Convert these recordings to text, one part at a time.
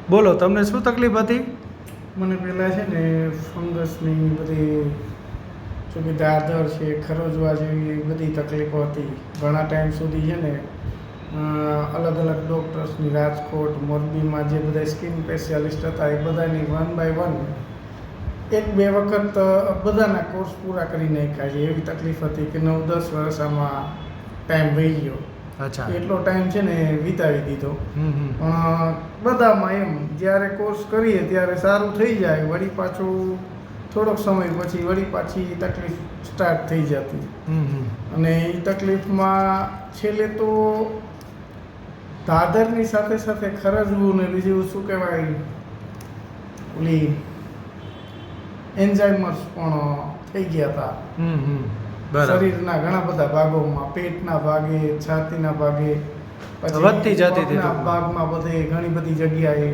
બોલો, તમને શું તકલીફ હતી? મને પહેલાં છે ને ફંગસની બધી જોકે દાદર છે, ખરજવા જેવી બધી તકલીફો હતી. ઘણા ટાઈમ સુધી છે ને અલગ અલગ ડૉક્ટર્સની રાજકોટ, મોરબીમાં જે બધા સ્કિન સ્પેશિયાલિસ્ટ હતા એ બધાની 1 by 1 1-2 વખત બધાના કોર્સ પૂરા કરી નાખ્યા છે. એવી તકલીફ હતી કે 9-10 વર્ષ આમાં ટાઈમ વહી ગયો. અચ્છા. એટલો ટાઈમ છે ને વિતાવી દીધો. હમ. બધામાં એમ જ્યારે કોર્સ કરીએ ત્યારે સારું થઈ જાય, વળી પાછું થોડોક સમય પછી વળી પાછી તકલીફ સ્ટાર્ટ થઈ જતી. અને એ તકલીફમાં છેલ્લે તો દાદરની સાથે સાથે ખરજવું ને બીજું શું કહેવાય ઓલી એન્ઝાઇમર્સ પણ થઈ ગયા હતા. શરીરના ઘણા બધા ભાગોમાં, પેટના ભાગે, છાતીના ભાગે, વધતી જતી હતી ભાગમાં બધે ઘણી બધી જગ્યાએ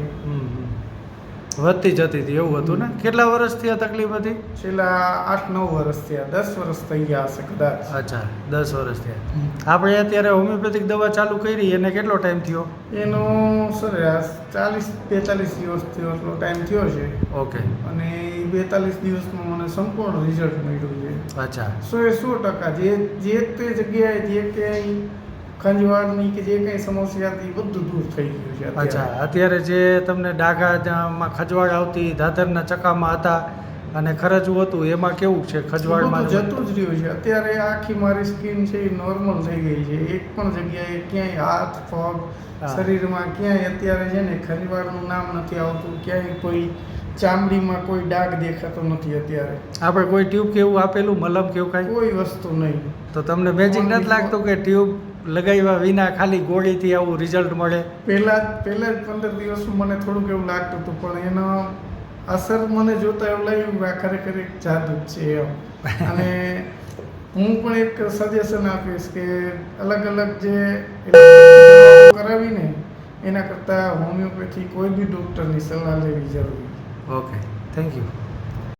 વધતી જતી હતી એવું હતું ને? કેટલા વર્ષથી આ તકલીફ હતી? છેલ્લા 8-9 વર્ષ થયા, 10 વર્ષ થઈ ગયા હશે કદાચ. અચ્છા, 10 વર્ષ થયા. આપણે અત્યારે હોમિયોપેથિક દવા ચાલુ કરી, એને કેટલો ટાઈમ થયો? એનો સરેરાશ 40-42 દિવસ થયો, એટલો ટાઈમ થયો છે. ઓકે. અને એ 42 દિવસમાં મને સંપૂર્ણ રિઝલ્ટ મળ્યું છે. અચ્છા. 100% જે તે જગ્યાએ જે ક્યાંય ખંજવાળની કે જે કંઈ સમસ્યા હતી બધું દૂર થઈ ગયું છે. અચ્છા, અત્યારે જે તમને ડાઘામાં ખજવાળ આવતી, દાદરના ચક્કામાં હતા અને ખરજવું હતું, એમાં કેવું છે? ખજવાળમાં જતું જ રહ્યું છે. અત્યારે આખી મારી સ્કિન છે એ નોર્મલ થઈ ગઈ છે. એક પણ જગ્યાએ ક્યાંય હાથ, પગ, શરીરમાં ક્યાંય અત્યારે છે ને ખંજવાળનું નામ નથી આવતું. ક્યાંય કોઈ ચામડીમાં કોઈ ડાઘ દેખાતો નથી અત્યારે. આપણે કોઈ ટ્યુબ કે એવું આપેલું, મલમ કે એવું કાંઈ? કોઈ વસ્તુ નહીં. તો તમને મેજિક નથી લાગતું કે ટ્યુબ લગાવ્યા વિના ખાલી ગોળીથી આવું રિઝલ્ટ મળે? પહેલાં જ 15 દિવસમાં મને થોડુંક એવું લાગતું હતું, પણ એનો અસર મને જોતા એવું લાગ્યું કે આ ખરેખર એક જાદુ જ છે એમ. અને હું પણ એક સજેશન આપીશ કે અલગ અલગ જે કરાવીને એના કરતાં હોમિયોપેથી કોઈ બી ડૉક્ટરની સલાહ લેવી જરૂરી. Okay, thank you.